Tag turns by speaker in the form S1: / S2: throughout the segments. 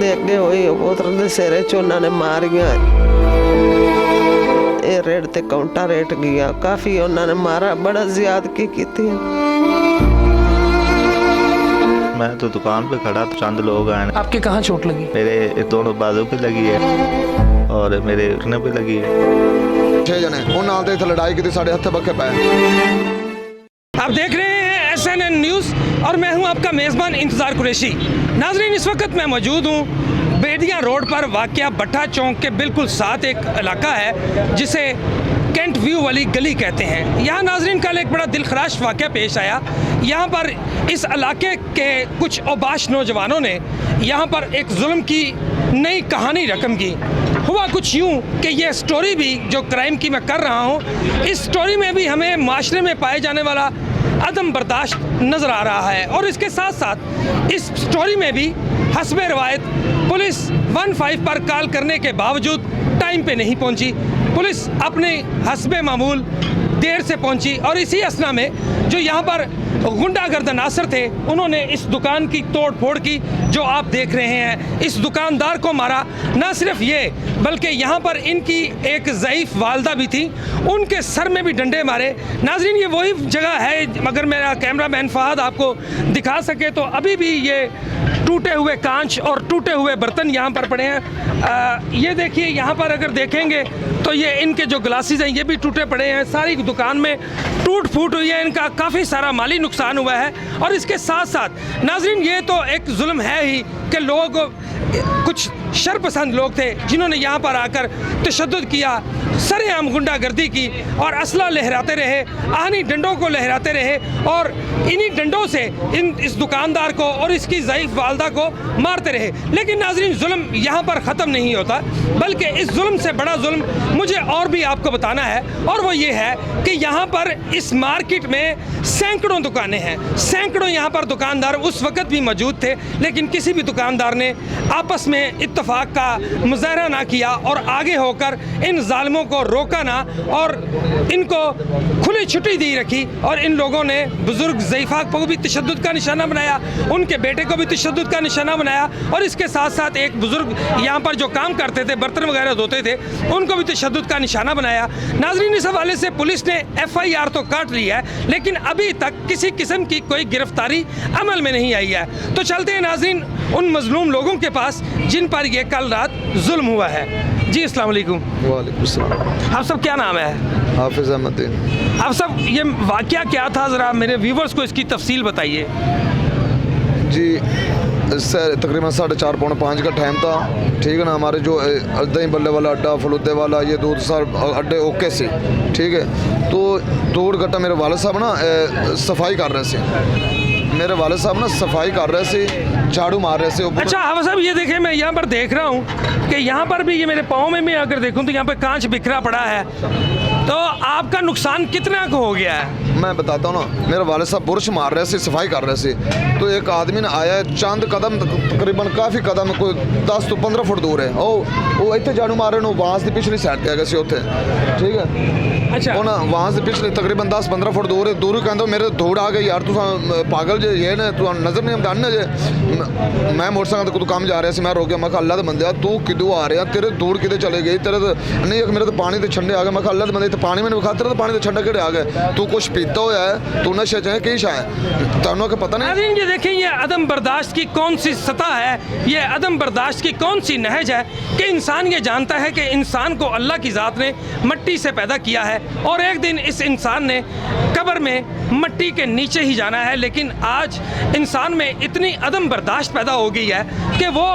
S1: दे अगे हुई पुत्र दे सिरे च उन्होंने मारिया। ये रेड ते काउंटा रेट गया, काफी उन्होंने मारा, बड़ा ज्यादती की।
S2: मैं तो दुकान पे खड़ा, तो चंद लोग आए।
S3: आपके कहाँ चोट लगी?
S2: मेरे दोनों बाजू पे लगी है और मेरे घुटने पे लगी है।
S4: 6 जने उन्होंने इत्थे लड़ाई की, साढ़े हथे बखे पे।
S3: आप देख रहे हैं SNN न्यूज़ और मैं हूं आपका मेज़बान इंतज़ार कुरैशी। नाज़रीन, इस वक्त मैं मौजूद हूं बेडिया रोड पर वाक़या भट्टा चौक के बिल्कुल साथ एक इलाका है जिसे कैंट व्यू वाली गली कहते हैं। यहाँ नाज़रीन कल एक बड़ा दिलखराश वाक़या पेश आया। यहाँ पर इस इलाके के कुछ औबाश नौजवानों ने यहाँ पर एक जुल्म की नई कहानी रकम की। हुआ कुछ यूँ कि ये स्टोरी भी जो क्राइम की मैं कर रहा हूँ, इस स्टोरी में भी हमें माशरे में पाए जाने वाला अदम बर्दाश्त नज़र आ रहा है। और इसके साथ साथ इस स्टोरी में भी हस्बे रवायत पुलिस 15 पर कॉल करने के बावजूद टाइम पे नहीं पहुंची। पुलिस अपने हस्बे मामूल देर से पहुंची और इसी असना में जो यहाँ पर गुंडागर्द अनासर थे उन्होंने इस दुकान की तोड़ फोड़ की, जो आप देख रहे हैं। इस दुकानदार को मारा। ना सिर्फ ये बल्कि यहाँ पर इनकी एक ज़ईफ़ वालदा भी थी, उनके सर में भी डंडे मारे। नाज़रीन, ये वही जगह है, अगर मेरा कैमरामैन फहद आपको दिखा सके तो अभी भी ये टूटे हुए कांच और टूटे हुए बर्तन यहाँ पर पड़े हैं। ये देखिए, यहाँ पर अगर देखेंगे तो ये इनके जो ग्लासेस हैं ये भी टूटे पड़े हैं। सारी दुकान में टूट फूट हुई है, इनका काफ़ी सारा माली नुकसान हुआ है। और इसके साथ साथ नाज़रीन, ये तो एक जुल्म है ही कि लोग, कुछ शरपसंद लोग थे जिन्होंने यहाँ पर आकर तशद्दुद किया, सरेआम गुंडागर्दी की और असला लहराते रहे, आहनी डंडों को लहराते रहे और इन्हीं डंडों से इस दुकानदार को और इसकी ज़ईफ़ वालदा को मारते रहे। लेकिन नाज़रीन, जुल्म यहाँ पर ख़त्म नहीं होता, बल्कि इस जुल्म से बड़ा जुल्म मुझे और भी आपको बताना है। और वो ये है कि यहाँ पर इस मार्केट में सैकड़ों दुकानें हैं, सैकड़ों यहाँ पर दुकानदार उस वक़्त भी मौजूद थे, लेकिन किसी भी दुकानदार ने आपस में इत्तफाक का मुजाहरा ना किया और आगे होकर इन जालिमों को रोका ना और इनको खुली छुट्टी दी रखी। और इन लोगों ने बुजुर्ग ज़ईफ़ा को भी तशद्दुद का निशाना बनाया, उनके बेटे को भी तशद्दुद का निशाना बनाया और इसके साथ साथ एक बुजुर्ग यहाँ पर जो काम करते थे, बर्तन वगैरह धोते थे, उनको भी तशद्दुद का निशाना बनाया। नाज़रीन, इस हवाले से पुलिस ने FIR तो काट ली है, लेकिन अभी तक किसी किस्म की कोई गिरफ्तारी अमल में नहीं आई है। तो चलते हैं नाज़रीन उन मजलूम लोगों के पास जिन पर यह कल रात जुल्म हुआ है। जी, अस्सलाम वालेकुम।
S4: वालेकुम सलाम।
S3: आप सब क्या नाम है?
S4: हाफिज अहमद।
S3: आप सब, ये वाक़या क्या था, ज़रा मेरे व्यूवर्स को इसकी तफसील बताइए।
S4: जी, सर तकरीबन 4:30 पौने 5 का टाइम था, ठीक है ना। हमारे जो दही बल्ले वाला अड्डा, फलूदे वाला, ये दूध सर अड्डे ओके से, ठीक है। तो दूर गट्टा मेरे वाले साहब ना सफाई कर रहे थे, मेरे वाले साहब ना सफाई कर रहे थे, झाड़ू मार रहे थे।
S3: अच्छा हाफिज साहब, ये देखें, मैं यहाँ पर देख रहा हूँ कि यहाँ पर भी, ये मेरे पाँव में भी अगर देखूँ तो यहाँ पर कांच बिखरा पड़ा है। तो आपका नुकसान कितना को हो गया है?
S4: मैं बताता हूँ ना, मेरे वाले साहब बुरश मार रहे थे, सफाई कर रहे थे, तो एक आदमी ने आया, चंद कदम, तकरीबन काफ़ी कदम, कोई 10 तो 15 फुट दूर है, वो इतने झाड़ू मार रहे, वहाँ से पिछली साइड पे आ गए उथे, ठीक है।
S3: अच्छा,
S4: वो ना वहाँ से पिछले तकरीबन 10-15 फुट दूर है, दूर कहते मेरे दौड़ आ गई यार, तू पागल जे, ये ना तू नज़र नहीं आमदा ना जे। मैं मोटरसाइकिल तू काम जा रहा सी, मैं रोक गया, मैं अल्लाह दे बंदे तू किदू आ रहा, तेरे दौड़ किते चले गई, तेरे नहीं मेरे तो पानी के छंडे आ गए। मैं अल्लाह दे बंदे पानी मैंने विखा, तेरे तो पानी के छंडे केड़े आ गए, तू कुछ पीता होया है, तू नशे च है, की शायद तुहानू पता नहीं।
S3: ये देखें, ये अदम बर्दाश्त की कौन सी सतह है, ये अदम बर्दाश्त की कौन सी नहज है कि इंसान ये जानता है कि इंसान को अल्लाह की ज़ात ने मट्टी से पैदा किया है और एक दिन इस इंसान ने कब्र में मट्टी के नीचे ही जाना है। लेकिन आज इंसान में इतनी अदम बर्दाश्त पैदा हो गई है कि वो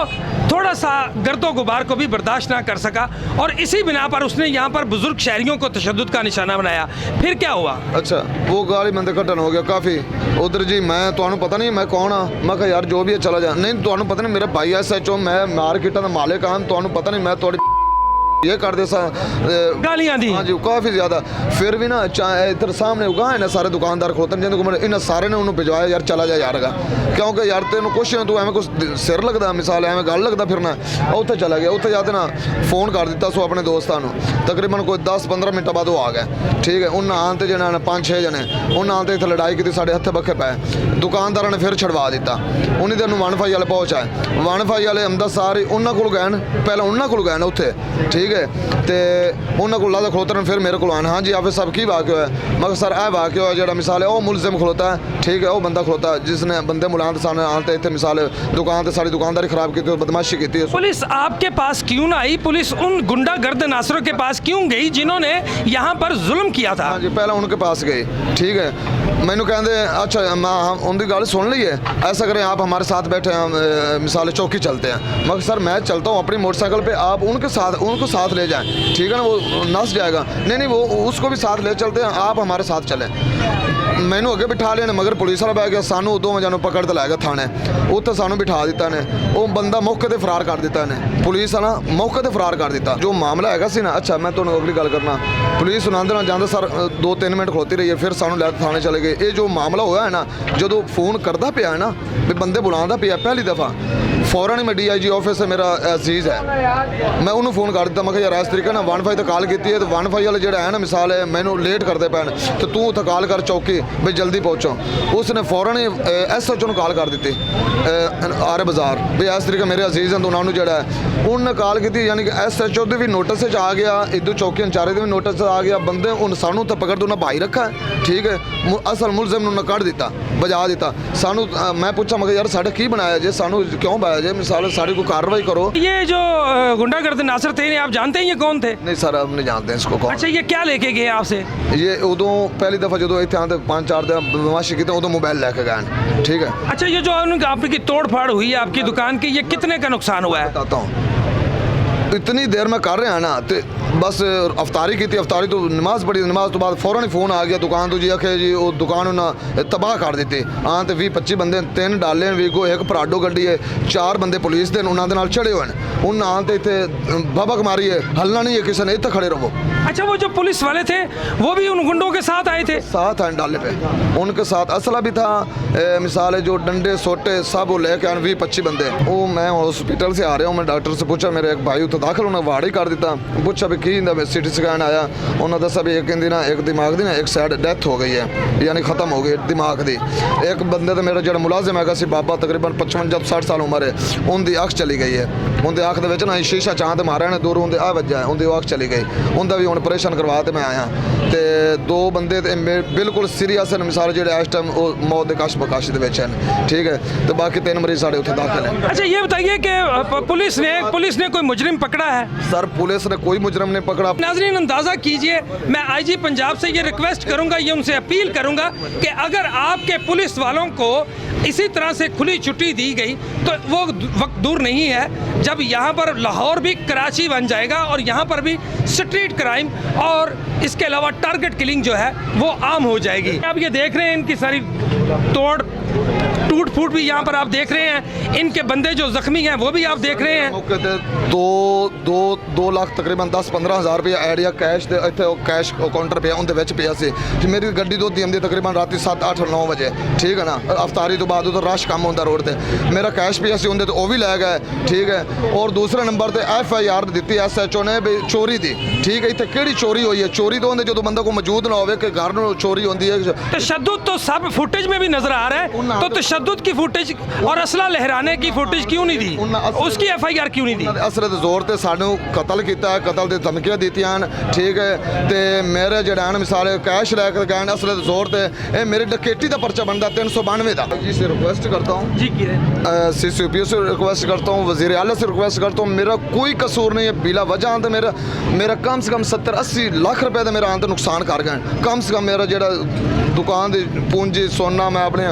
S3: थोड़ा सा गर्दो गुबार को भी बर्दाश्त ना कर सका और इसी बिना पर उसने यहाँ पर बुजुर्ग शहरियों को तशद्दुद का निशाना बनाया। फिर क्या हुआ?
S4: अच्छा, वो गाड़ी बंदे कटन हो गया काफ़ी उधर। जी, मैं तुहानू पता नहीं मैं कौन हाँ, मैं कहा यार जो भी है चला जा। नहीं, तुहानू पता नहीं मेरा भाई SHO, मैं मार्केट का मालिक हाँ, तुहानू पता नहीं मैं थोड़ी ये करते सा
S3: गालियां दी।
S4: हाँ जी काफ़ी ज़्यादा। फिर भी ना इधर सामने उगा है ना सारे दुकानदार खोतन जिन्हें को इन्हें सारे ने उन्होंने भिजवाया यार चला जा यार गा, क्योंकि यार तेन कुछ तू एवं कुछ सिर लगता मिसाल एवं गल लगता फिरना उत्थे चला गया। उत्थे जाते ना फोन कर दिता सो अपने दोस्तों तकरीबन कोई 10-15 मिनट बाद वो आ गए। ठीक है उन्हें आते जने 5-6 जने उन्हें आते इतने लड़ाई की साढ़े हथे बखे पै दुकानदार ने फिर छड़वा दिता। उन्हीं दिन 1 वाले पहुँचाए 1 वाले अमदा सारे उन्होंने को गए पहले उन्होंने को गए उत्थे। ठीक है तो उन्होंने को लादा खलोते फिर मेरे को आए हाँ जी आफिस साहब की वाक्य है मगर सर यह वाक्य होया जो मिसाल है वह मुलजिम खलोता है। ठीक है वह बंदा खलोता है जिसने बंदे मुलान सामने आते इतने मिसाल दुकान से सारी दुकानदारी खराब की बदमाशी की।
S3: पुलिस आपके पास क्यों ना आई? पुलिस उन गुंडागर्द नासरों के पास क्यों गई जिन्होंने यहाँ पर जुल्म किया था?
S4: हाँ जी पहले उनके पास गई। ठीक है मैनू कहते अच्छा हम उनकी गल सुन ली है ऐसा करें आप हमारे साथ बैठे हैं मिसाल चौकी चलते हैं मगर सर मैं चलता हूँ अपनी मोटरसाइकिल पे आप उनको साथ ले जाएं। ठीक है ना वो नस जाएगा नहीं वो उसको भी साथ ले चलते हैं आप हमारे साथ चलें। मैनू अगे बिठा लेने मगर पुलिस वाला बह गया सानू 2 वजह पकड़ के लै गया थाने उत्थे सानू बिठा दिता ने वो बंदा मौके ते फरार कर दिता ने पुलिस वाला मौके ते फरार कर दिता। जो मामला हैगा सी ना अच्छा मैं तुहानू अगली गल करना पुलिस सुनांदे ना जांदे सर 2-3 मिनट खलोती रही है फिर सानू लै थाने चले गए। ये जो मामला होया है ना जो फोन करता पिया है ना भी बंदे बुलांदा पिया पहली दफ़ा फौरन ही मैं DIG ऑफिस से मेरा अजीज़ है मैं उन्होंने फोन कर दिता मैं यार इस तरीके ना 1 तो कॉल की है तो 1 वाले जो है ना मिसाल है मैनू लेट करते पैन तो तू उत्थे कॉल कर चौकी भी जल्दी पहुँचो। उसने फौरन ही SHO को कॉल कर दी आरे बाजार भी इस तरीके मेरे अजीज़ हैं तो उन्होंने जो है उन्होंने कॉल की यानी कि SHO के भी नोटिस आ गया इधर चौकी अंचारे भी नोटिस आ गया बंदे उन सानू तो पकड़ दो ना भाई रखा है। ठीक है असल मुलजिम ने कट दिता बजा दिता सानू मैं पूछा मगर यार साढ़े की बनाया जे सानू क्यों बनाया जे मिसाल सारी को कार्रवाई करो। ये
S3: जो गुंडागर्द नासर थे आप जानते हैं ये कौन थे?
S4: नहीं सर अब नहीं जानते इसको कौन।
S3: अच्छा ये क्या लेके गए आपसे?
S4: ये उदों पहली दफ़ा जो इतने आते 5-4 दिन बदमाशी की उदों मोबाइल लेके गए। ठीक है
S3: अच्छा ये जो आपकी तोड़ फाड़ हुई है आपकी दुकान की ये कितने का नुकसान हुआ है?
S4: बताता हूँ इतनी देर में कर रहा है ना तो बस अफ्तारी की थी अफ्तारी तो नमाज पढ़ी नमाज तो बाद फौरन ही फोन आ गया दुकान तो जी आखे जी वो दुकान उन्हें तबाह कर दी हाँ तो 20-25 बंदे 3 डाले वीगो 1 पराडो गड्डी है 4 बंदे पुलिस के उन्होंने चढ़े हुए हैं उन्हें आन तो इतने भबक मारी है हलना नहीं है किसी ने इतने खड़े रहो।
S3: अच्छा वो जो पुलिस वाले थे वो भी उन गुंडों के साथ आए थे?
S4: साथ आए डाले पे उनके साथ असला भी था मिसाल जो डंडे सोटे सब वो लेके आए 20-25 बंदे। वो मैं हॉस्पिटल से आ रहा हूँ मैं डॉक्टर से पूछा मेरे एक भाई दाखिल उन्हें वाड़ ही कर दिता पूछा भी की CT स्कैन आया उन्होंने दसा भी एक ना एक दिमाग की ना एक साइड डेथ हो गई है यानी ख़त्म हो गई दिमाग की। एक बंदे तो मेरा जो मुलाजिम है सी बाबा तकरीबन 55-60 साल उम्र है उनकी अख चली गई है उनकी अख के ना शीशा चांद मारा ने दूर उनके आ वजा है उनकी अख चली गई उनका भी हूँ ऑपरेशन करवा तो मैं आया तो 2 बंदे बिल्कुल सीरीयस मिसाल जो इस टाइम मौत के कश बकश हैं। ठीक है तो बाकी 3 मरीज साढ़े उत्थे दाखिल हैं।
S3: अच्छा ये बताइए कि पुलिस ने कोई मुजरिम पकड़ा है?
S4: सर पुलिस ने कोई मुजरिम नहीं पकड़ा।
S3: नाज़रीन अंदाज़ा कीजिए मैं IG पंजाब से ये रिक्वेस्ट करूंगा ये उनसे अपील करूंगा कि अगर आपके पुलिस वालों को इसी तरह से खुली छुट्टी दी गई तो वो वक्त दूर नहीं है जब यहाँ पर लाहौर भी कराची बन जाएगा और यहाँ पर भी स्ट्रीट क्राइम और इसके अलावा टारगेट किलिंग जो है वो आम हो जाएगी। आप ये देख रहे हैं इनकी सारी तोड़ टूट फूट भी यहाँ पर आप देख रहे हैं इनके बंदे जो जख्मी हैं वो भी आप देख रहे हैं।
S4: मौके ते 2 लाख तकरीबन 10-15 हज़ार रुपया आइडिया कैश दे इतने कैश काउंटर पे उनके विच पिया सी मेरी गड्डी तो दी तकरीबन रात 7-8-9 बजे। ठीक है ना अफ्तारी तो बाद उधर रश कम होता रोड पर मेरा कैश पिया सी उनके तो वह भी लै गए। ठीक है और दूसरे नंबर पर FIR दी SHO ने भी चोरी दी। ठीक है इतने कि चोरी हुई है चोरी तो होंगे जो बंदा को मौजूद ना हो घर में चोरी होती है।
S3: तशद्दुद तो सब फुटेज में भी नजर आ रहा है तो तशद्दुद की फुटेज और असला लहराने की फुटेज क्यों नहीं दी उसकी FIR क्यों नहीं दी?
S4: असले के जोर से सानू कतल किया कतल की धमकियां दीतियां। ठीक है तो मेरे जड़ा मिसाल कैश लैके गए असले के जोर से मेरी डकैती का पर्चा बनता 392 का। जी से रिक्वेस्ट करता हूँ जी CCPO से रिक्वेस्ट करता हूँ वज़ीर आला से रिक्वेस्ट करता हूँ मेरा कोई कसूर नहीं है बिला वजह तो मेरा कम से कम 70-80 लाख रुपए का मेरा आंत नुकसान कर गए कम से कम मेरा जो दुकान दी पूंजी सोना मैं अपने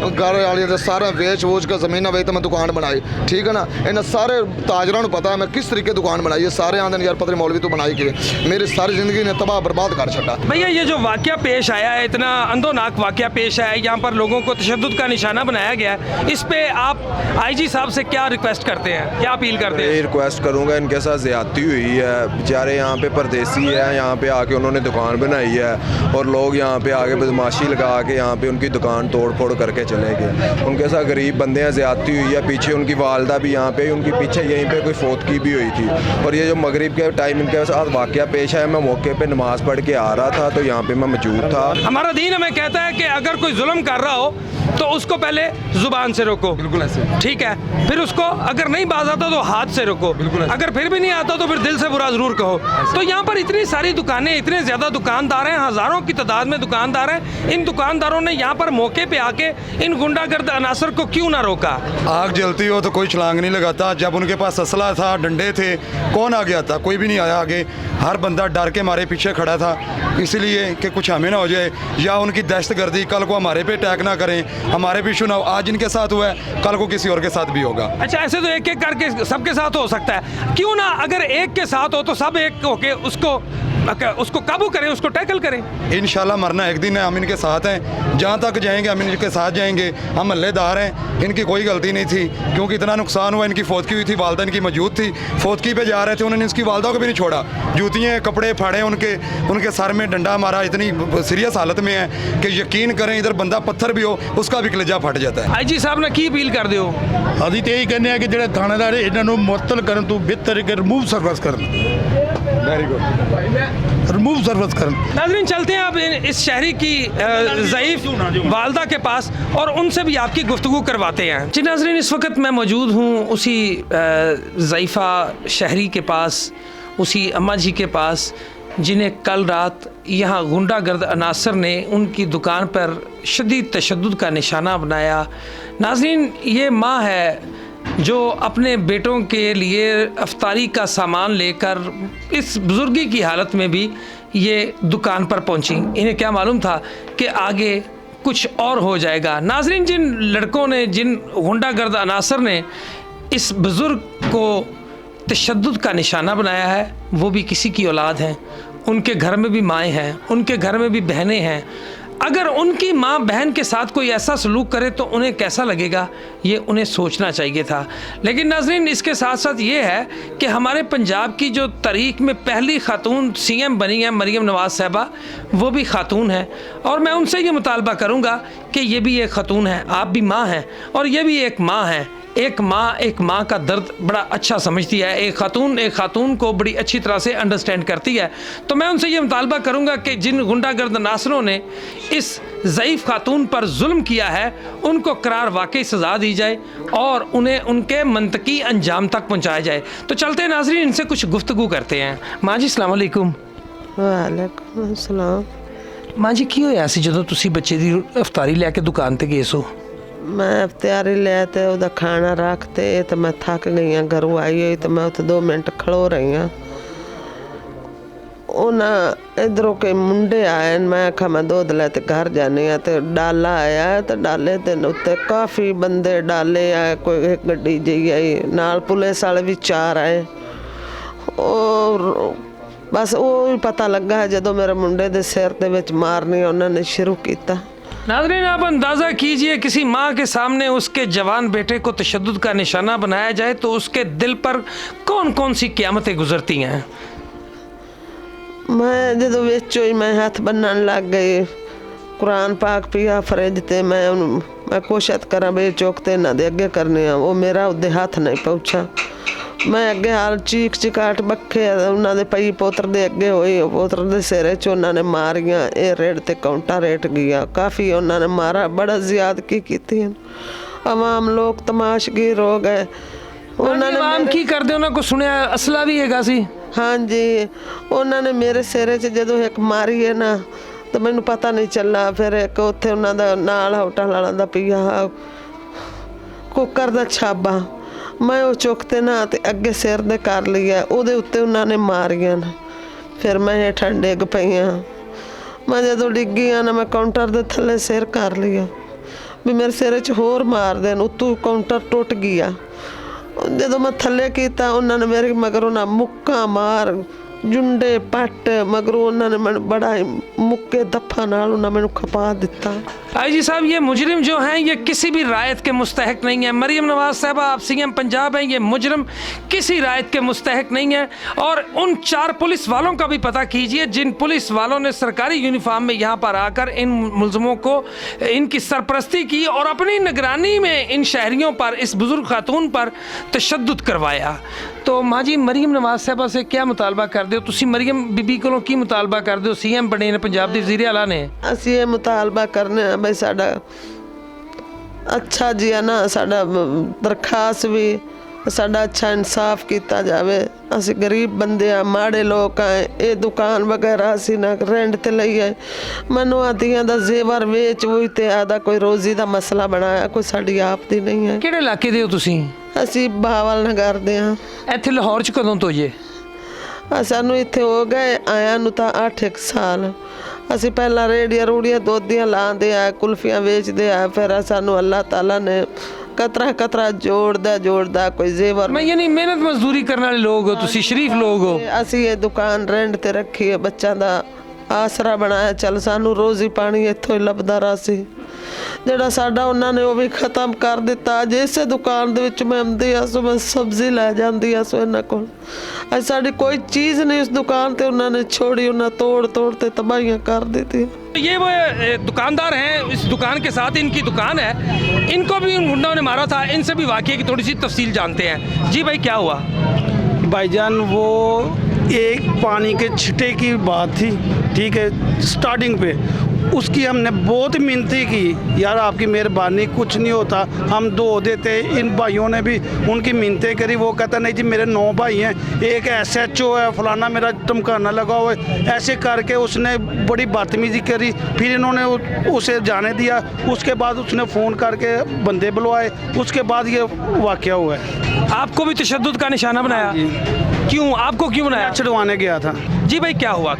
S4: घर वाले दे सारा वेच वोच के ज़मीन वेच तो मैं दुकान बनाई, ठीक है ना। इन्हें सारे ताजरां नूं पता है मैं किस तरीके दुकान बनाई है। सारे आंदे यार पता नहीं मौलवी तू बनाई कि मेरी सारी ज़िंदगी ने तबाह बर्बाद कर छड़ा।
S3: भैया ये जो वाकया पेश आया है, इतना अंधोनाक वाकया पेश आया है, यहाँ पर लोगों को तशद्दुद का निशाना बनाया गया है, इस पे आप आईजी साहब से क्या रिक्वेस्ट करते हैं, क्या अपील करते हैं?
S5: मैं रिक्वेस्ट करूंगा, इनके साथ ज़्यादती हुई है, बेचारे यहाँ पे परदेसी हैं, यहाँ पे आके उन्होंने दुकान बनाई है और लोग यहाँ पे आके बदमाशी लगा के यहाँ पे उनकी दुकान तोड़ फोड़ करके चले गए। उनके साथ गरीब बंदे हैं, ज़्यादती हुई है। पीछे उनकी वालदा भी यहाँ पे, उनकी पीछे यहीं पे कोई फौतगी भी हुई थी। और ये जो मगरिब के टाइम इनके साथ वाकया पेश आया, मैं मौके पे नमाज़ पढ़ के आ रहा था तो यहाँ पे मैं मौजूद था।
S3: हमारा दीन हमें कहता है कि अगर कोई जुल्म कर रहा हो तो उसको पहले जुबान से रोको, बिल्कुल ऐसे, ठीक है, फिर उसको अगर नहीं बाज आता तो हाथ से रोको, बिल्कुल, अगर फिर भी नहीं आता तो फिर दिल से बुरा जरूर कहो। तो यहाँ पर इतनी सारी दुकानें, इतने ज़्यादा दुकानदार हैं, हज़ारों की तादाद में दुकानदार हैं, इन दुकानदारों ने यहाँ पर मौके पे आके इन गुंडागर्द अनासर को क्यों ना रोका?
S6: आग जलती हो तो कोई छलांग नहीं लगाता। जब उनके पास असला था, डंडे थे, कौन आ गया था? कोई भी नहीं आया आगे। हर बंदा डर के मारे पीछे खड़ा था, इसलिए कि कुछ हमें ना हो जाए या उनकी दहशतगर्दी कल को हमारे पे अटैक ना करें, हमारे भी इशू ना हो। आज इनके साथ हुआ है, कल को किसी और के साथ भी होगा।
S3: अच्छा, ऐसे तो एक एक करके सबके साथ हो सकता है, क्यों ना अगर एक के साथ हो तो सब एक होके उसको काबू करें, उसको टैकल करें।
S6: इंशाल्लाह मरना एक दिन है, हम इनके साथ हैं, जहाँ तक जाएंगे हम इनके साथ जाएंगे। हम हल्लेदार हैं, इनकी कोई गलती नहीं थी क्योंकि इतना नुकसान हुआ। इनकी फौतगी हुई थी, वालदा इनकी मौजूद थी, फौतगी पे जा रहे थे, उन्होंने इसकी वालदा को भी नहीं छोड़ा। जूतियाँ कपड़े फाड़े, उनके सर में डंडा मारा। इतनी सीरियस हालत में है कि यकीन करें इधर बंदा पत्थर भी हो उसका भी कलेजा फट जाता है।
S3: आईजी साहब ने की अपील कर दियो?
S7: ਅਸੀਂ ਤੇ ਇਹੀ ਕਹਿੰਦੇ ਆ ਕਿ ਜਿਹੜੇ ਥਾਣੇਦਾਰ ਇਹਨਾਂ ਨੂੰ ਮੁਅੱਤਲ ਕਰਨ ਤੋਂ ਬਿਹਤਰ ਹੈ ਕਿ ਰਿਮੂਵ ਸਰਵਿਸ ਕਰਨ। ਵੈਰੀ ਗੁੱਡ, रिमूव सर्विस करन।
S3: नाज़रीन, चलते हैं आप इस शहरी की ज़ईफ़ वालदा के पास और उनसे भी आपकी गुफ्तगू करवाते हैं। जी नाज़रीन, इस वक्त मैं मौजूद हूँ उसी ज़ईफ़ा शहरी के पास, उसी अम्मा जी के पास जिन्हें कल रात यहाँ गुंडागर्द अनासर ने उनकी दुकान पर शदीद तशद्दुद का निशाना बनाया। नाज़रीन, ये माँ है जो अपने बेटों के लिए अफ्तारी का सामान लेकर इस बुजुर्गी की हालत में भी ये दुकान पर पहुंची। इन्हें क्या मालूम था कि आगे कुछ और हो जाएगा। नाज़रीन, जिन लड़कों ने, जिन गुंडागर्द अनासर ने इस बुज़ुर्ग को तशद्दुद का निशाना बनाया है, वो भी किसी की औलाद हैं। उनके घर में भी माएँ हैं, उनके घर में भी बहनें हैं। अगर उनकी माँ बहन के साथ कोई ऐसा सलूक करे तो उन्हें कैसा लगेगा, ये उन्हें सोचना चाहिए था। लेकिन नाज़रीन, इसके साथ साथ ये है कि हमारे पंजाब की जो तारीख़ में पहली खातून CM बनी है, मरीम नवाज़ साहबा, वो भी खातून है। और मैं उनसे ये मुतालबा करूँगा कि ये भी एक खातून है, आप भी माँ हैं और ये भी एक माँ है। एक माँ का दर्द बड़ा अच्छा समझती है, एक खातून को बड़ी अच्छी तरह से अंडरस्टैंड करती है। तो मैं उनसे ये मुतालबा करूँगा कि जिन गुंडागर्द नासरों ने इस ज़ईफ़ खातून पर जुल्म किया है, उनको करार वाकई सज़ा दी जाए और उन्हें उनके मंतकी अंजाम तक पहुँचाया जाए। तो चलते हैं नाज़रीन, इनसे कुछ गुफ्तगू करते हैं। माँ जी, अस्सलाम वालेकुम।
S1: वालेकुम अस्सलाम।
S3: माँ जी, की होया सी जदों तुसी बच्चे दी अफ्तारी लैके दुकान ते गए सो?
S1: मैं अफ्तारी ले ते उदा खाना रखते तो मैं थक गई हाँ, घरों आई हुई तो मैं उत्थे 2 मिनट खलो रही हाँ। उन्हें इधरों के मुंडे आए, मैं आखा मैं दूध लैते घर जानी हाँ, तो डाला आया तो डाले ते उत्ते काफ़ी बंदे डाले आए, कोई एक गड्डी जी आई, नाल पुलिस वाले भी 4 आए। और बस वो ही पता लगा है जदों मेरे मुंडे दे सिर दे विच मारनी उन्होंने शुरू किया।
S3: नाज़रीन, आप अंदाज़ा कीजिए, किसी माँ के सामने उसके जवान बेटे को तशद्दुद का निशाना बनाया जाए तो उसके दिल पर कौन कौन सी क़यामतें गुजरती हैं।
S1: मैं जो विच ही मैं हाथ बनन लग गई, कुरान पाक पिया फ्रिज ते मैं कोशिश करा बे चौकते ना दे अगे करने, वो मेरा उदे हाथ नहीं पहुँचा। मैं अगे हाल चीख चिकाट बखे उन्होंने पई पोत्र दे अगे होई, पोत्र दे सिरे च उन्होंने मारियां, ये रेड ते काउंटर रेट गया, काफ़ी उन्होंने मारा, बड़ा ज़्यादती की। आवाम लोग तमाशगीर हो गए।
S3: उन्होंने आवाम की करदे, उन्होंने को सुनिया असला भी हैगा सी?
S1: हाँ जी, उन्होंने मेरे सिरे च जदों एक मारी है ना तो मैनू पता नहीं चला। फिर एक उत्थे उन्हां दा नाल होटल वाला दा पिया कुकर दा छाबा, मैं वो चुकते ना ते अगे सिर दे कर लिया, उहदे उत्ते उन्होंने मारियां ना। फिर मैं हेठां डिग पई हाँ। मैं जो डिग्गी ना मैं काउंटर के थले सिर कर लिया भी मेरे सिर च होर मार देन उत्तों काउंटर टुट गया। जो मैं थले किया उन्होंने मेरे मगरों ना मुक्का मार जुंडे पट मगरों उन्होंने मैं बड़ा मुक्के दफा नाल उन्होंने मैंने खपा दिता।
S3: आईजी साहब, ये मुजरिम जो हैं ये किसी भी रायत के मुस्तहक नहीं है। मरियम नवाज साहबा, आप सीएम पंजाब हैं, ये मुजरिम किसी रायत के मुस्तहक नहीं है। और उन 4 पुलिस वालों का भी पता कीजिए जिन पुलिस वालों ने सरकारी यूनिफॉर्म में यहाँ पर आकर इन मुलजमों को इनकी सरपरस्ती की और अपनी निगरानी में इन शहरियों पर, इस बुजुर्ग खातून पर तशद्दुद करवाया। तो माँ जी मरियम नवाज साहबा से क्या मुतालबा कर दो? तुसी मरियम बीबी को की मुतालबा कर दो? सीएम बने ने पंजाब दे वज़ीर आला ने।
S1: ਅਸੀਂ ਇਹ ਮੁਤਾਲਬਾ ਕਰਨੇ ਆ ਬਈ ਸਾਡਾ ਅੱਛਾ ਜੀ ਆ ਨਾ, ਸਾਡਾ ਦਰਖਾਸਤ ਵੀ ਸਾਡਾ ਅੱਛਾ ਇਨਸਾਫ ਕੀਤਾ ਜਾਵੇ। ਅਸੀਂ ਗਰੀਬ ਬੰਦੇ ਆ, ਮਾੜੇ ਲੋਕ ਆ, ਇਹ ਦੁਕਾਨ ਵਗੈਰਾ ਅਸੀਂ ਨਾ ਰੈਂਟ ਤੇ ਲਈ ਹੈ। ਮੈਨੂੰ ਆਦੀਆਂ ਦਾ ਜ਼ੇਵਰ ਵੇਚ ਹੋਈ ਤੇ ਆਦਾ ਕੋਈ ਰੋਜ਼ੀ ਦਾ ਮਸਲਾ ਬਣਾਇਆ, ਕੋਈ ਸਾਡੀ ਆਪ ਦੀ ਨਹੀਂ ਹੈ।
S3: ਕਿਹੜੇ ਇਲਾਕੇ ਦੇ ਹੋ ਤੁਸੀਂ?
S1: ਅਸੀਂ ਬਹਾਵਲ ਨਗਰ ਦੇ ਆ।
S3: ਇੱਥੇ ਲਾਹੌਰ 'ਚ ਕਦੋਂ ਤੋਂ ਜੇ?
S1: ਸਾਨੂੰ ਇੱਥੇ ਹੋ ਗਏ ਆਇਆਂ ਨੂੰ ਤਾਂ 8 ਸਾਲ। ਅਸੀਂ ਪਹਿਲਾਂ ਰੇੜੀਆਂ ਰੂੜੀਆਂ ਦੋਧੀਆਂ ਲਾਉਂਦੇ ਆ, ਕੁਲਫੀਆਂ ਵੇਚਦੇ ਆ, ਫਿਰ ਸਾਨੂੰ ਅੱਲਾਹ ਤਾਲਾ ਨੇ ਕਤਰਾ ਕਤਰਾ ਜੋੜਦਾ ਕੋਈ ਜ਼ੇਵਰ।
S3: ਮੈਂ ਯਾਨੀ ਮਿਹਨਤ ਮਜ਼ਦੂਰੀ ਕਰਨ ਵਾਲੇ ਲੋਕ ਹੋ ਤੁਸੀਂ, ਸ਼ਰੀਫ ਲੋਕ ਹੋ।
S1: ਅਸੀਂ ਇਹ ਦੁਕਾਨ ਰੈਂਟ ਤੇ ਰੱਖੀ ਹੈ, ਬੱਚਿਆਂ ਦਾ ਆਸਰਾ ਬਣਾਇਆ। ਚੱਲ ਸਾਨੂੰ ਰੋਜ਼ੀ ਪਾਣੀ ਇੱਥੋਂ ਹੀ ਲੱਭਦਾ ਰਹਾ ਸੀ। ਜਿਹੜਾ ਸਾਡਾ ਉਹਨਾਂ ਨੇ ਉਹ ਵੀ ਖਤਮ ਕਰ ਦਿੱਤਾ। ਅੱਜ ਇਸੇ ਦੁਕਾਨ ਦੇ ਵਿੱਚ ਮੈਂ ਆਉਂਦੀ ਆ ਸੋ ਮੈਂ ਸਬਜ਼ੀ ਲੈ ਜਾਂਦੀ ਆ ਸੋ ਇਹਨਾਂ ਕੋਲ। ਅੱਜ ਸਾਡੀ ਕੋਈ ਚੀਜ਼ ਨਹੀਂ ਇਸ ਦੁਕਾਨ ਤੇ ਉਹਨਾਂ ਨੇ छोड़ी, उन्हें तोड़ ते तबाहियां कर देती।
S3: ये वो दुकानदार हैं, इस दुकान के साथ इनकी दुकान है, इनको भी उन गुंडों ने मारा था। इनसे भी वाकये की थोड़ी सी तफसील जानते हैं। जी भाई क्या हुआ?
S8: भाईजान वो एक पानी के छिटे की बात थी, ठीक है, स्टार्टिंग पे उसकी हमने बहुत मिन्नतें की, यार आपकी मेहरबानी कुछ नहीं होता, हम 2 देते। इन भाइयों ने भी उनकी मिन्नतें करी। वो कहता नहीं जी मेरे 9 भाई हैं, एक SHO है, फलाना मेरा धमकाना लगा हुआ है। ऐसे करके उसने बड़ी बदतमीजी करी। फिर इन्होंने उसे जाने दिया। उसके बाद उसने फ़ोन करके बंदे बुलवाए। उसके बाद ये वाक़या हुआ है।
S3: आपको भी तशद्दुद का निशाना बनाया? क्यों, आपको क्यों बनाया?
S8: छुड़वाने गया था।
S3: जी भाई क्या हुआ?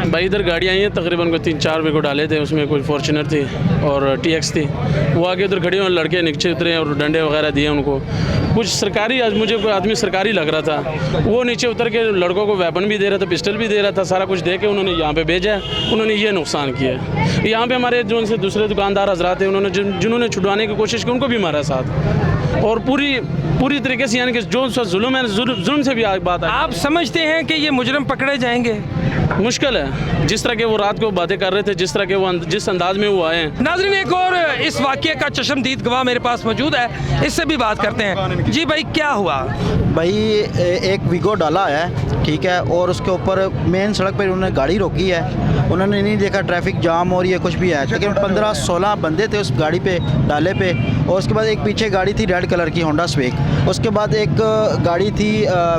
S9: भाई इधर गाड़ियाँ आई हैं, तकरीबन कोई 3-4 रुपये को डाले थे, उसमें कोई फॉर्च्यूनर थी और TX थी। वो आके उधर खड़े हुए, लड़के नीचे उतरे और डंडे वगैरह दिए उनको। कुछ सरकारी, आज मुझे कोई आदमी सरकारी लग रहा था, वो नीचे उतर के लड़कों को वेपन भी दे रहा था, पिस्टल भी दे रहा था, सारा कुछ दे के उन्होंने यहाँ पे भेजा है। उन्होंने ये नुकसान किया है। यहाँ पे हमारे जो उनसे दूसरे दुकानदार हजरात हैं, उन्होंने जिन्होंने छुड़वाने की कोशिश की उनको भी मारा साथ। और पूरी तरीके से, यानी कि जो जुल्म है, जुल्म से भी बात है।
S3: आप समझते हैं कि ये मुजरिम पकड़े जाएंगे?
S9: मुश्किल है, जिस तरह के वो रात को बातें कर रहे थे, जिस तरह के वो जिस अंदाज में वो आए हैं।
S3: नाज़रीन, एक और इस वाक़ये का चश्मदीद गवाह मेरे पास मौजूद है, इससे भी बात करते हैं। जी भाई क्या हुआ?
S10: भाई एक वीगो डाला है, ठीक है, और उसके ऊपर मेन सड़क पर उन्होंने गाड़ी रोकी है। उन्होंने नहीं देखा ट्रैफिक जाम और ये कुछ भी है, लेकिन 15-16 बंदे थे उस गाड़ी पे, डाले पे। और उसके बाद एक पीछे गाड़ी थी रेड कलर की होंडा स्विक। उसके बाद एक गाड़ी थी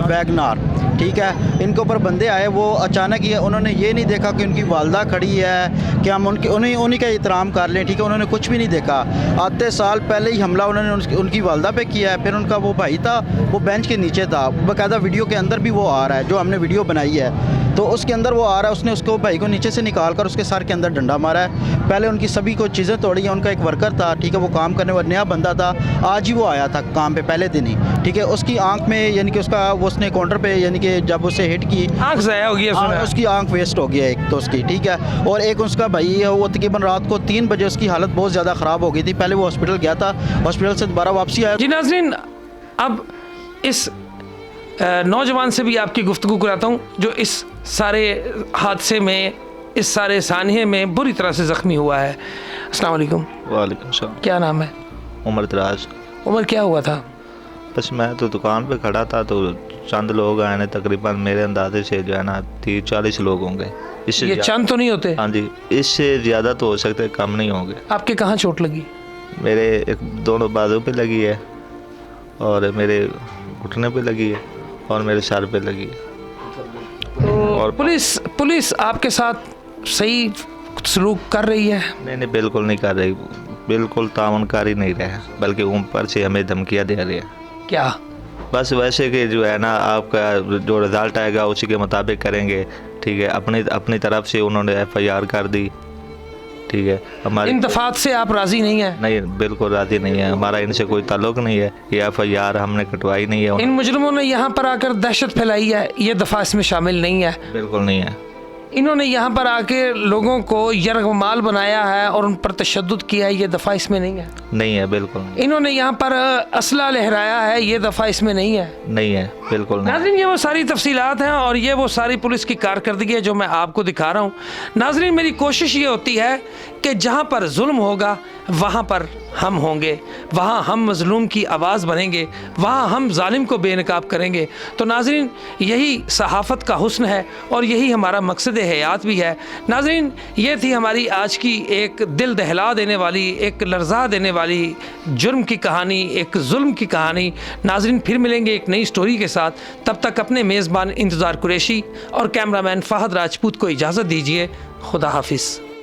S10: वैगनार, ठीक है। इनके ऊपर बंदे आए, वो अचानक ही उन्होंने ये नहीं देखा कि उनकी वालदा खड़ी है कि हम उन्हीं का एहतराम कर लें, ठीक है। उन्होंने कुछ भी नहीं देखा। आधे साल पहले ही हमला उन्होंने उनकी वालदा पे किया है। फिर उनका वो भाई था, वो बेंच के नीचे था, बाकायदा वीडियो के अंदर भी वो आ रहा है, जो हमने वीडियो बनाई है तो उसके अंदर वो आ रहा है। उसने उसको भाई को नीचे से निकाल कर उसके सर के अंदर डंडा मारा है। पहले उनकी सभी को चीज़ें तोड़ी हैं। उनका एक वर्कर था, ठीक है, वो काम करने वाला नया बंदा था, आज ही वो आया था काम पे, पहले दिन ही, ठीक है। उसकी आंख में, यानी कि उसने काउंटर पे, यानी कि जब उसे हिट की,
S3: आंख ज़ाया हो गई है,
S10: उसकी आंख वेस्ट हो गया एक तो उसकी, ठीक है। और एक उसका भाई है, वो तकरीबन रात को 3 बजे उसकी हालत बहुत ज़्यादा ख़राब हो गई थी। पहले वो हॉस्पिटल गया था, हॉस्पिटल से दोबारा वापसी आया।
S3: जी नाज़रीन, अब इस नौजवान से भी आपकी गुफ्तगू कराता हूँ जो इस सारे हादसे में, इस सारे सानिये में बुरी तरह से ज़ख्मी हुआ है। अस्सलाम वालेकुम।
S2: वालेकुम सलाम।
S9: क्या नाम है?
S2: उमर दराज।
S9: उमर क्या हुआ था?
S2: बस मैं तो दुकान पे खड़ा था तो चंद लोग आए हैं, तकरीबन मेरे अंदाजे से जो है ना 30-40 लोग होंगे। इससे
S3: ये चंद तो नहीं होते?
S2: हाँ जी, इससे ज़्यादा तो हो सकते, कम नहीं होंगे।
S3: आपके कहाँ चोट लगी?
S2: मेरे दोनों बाजू पे लगी है और मेरे घुटने पे लगी है और मेरे सर पे लगी है।
S3: तो
S2: और
S3: पुलिस आपके साथ सही सलूक कर रही है?
S2: नहीं, बिल्कुल नहीं कर रही, बिल्कुल ताउन कर ही नहीं रहे, बल्कि ऊपर से हमें धमकियाँ दे रही है।
S3: क्या?
S2: बस वैसे कि जो है ना आपका जो रिज़ल्ट आएगा उसी के मुताबिक करेंगे, ठीक है। अपनी तरफ से उन्होंने FIR कर दी, ठीक है। हमारे
S3: इन दफात से आप राज़ी नहीं है?
S2: नहीं, बिल्कुल राज़ी नहीं है, हमारा इनसे कोई ताल्लुक नहीं है, ये FIR हमने कटवाई नहीं है।
S3: इन मुजरिमों ने यहाँ पर आकर दहशत फैलाई है, ये दफ़ा इसमें शामिल नहीं है?
S2: बिल्कुल नहीं है।
S3: इन्होंने यहाँ पर आके लोगों को यरगमाल बनाया है और उन पर तशद्दुद किया है, ये दफ़ा इसमें नहीं है?
S2: नहीं है, बिल्कुल नहीं।
S3: इन्होंने यहाँ पर असला लहराया है, ये दफ़ा इसमें नहीं है?
S2: नहीं है, बिल्कुल नहीं।
S3: नाज़रीन, ये वो सारी तफसीलात हैं और ये वो सारी पुलिस की कारकर्दगी है जो मैं आपको दिखा रहा हूँ। नाज़रीन, मेरी कोशिश ये होती है कि जहाँ पर जुल्म होगा वहाँ पर हम होंगे, वहाँ हम मज़लूम की आवाज़ बनेंगे, वहाँ हम जालिम को बेनकाब करेंगे। तो नाज़रीन, यही सहाफ़त का हुस्न है और यही हमारा मकसद हयात भी है। नाज़रीन, ये थी हमारी आज की एक दिल दहला देने वाली, एक लर्जा देने वाली जुर्म की कहानी, एक जुल्म की कहानी। नाज़रीन, फिर मिलेंगे एक नई स्टोरी के साथ। तब तक अपने मेज़बान इंतज़ार कुरैशी और कैमरामैन फ़हद राजपूत को इजाज़त दीजिए। खुदा हाफिज़।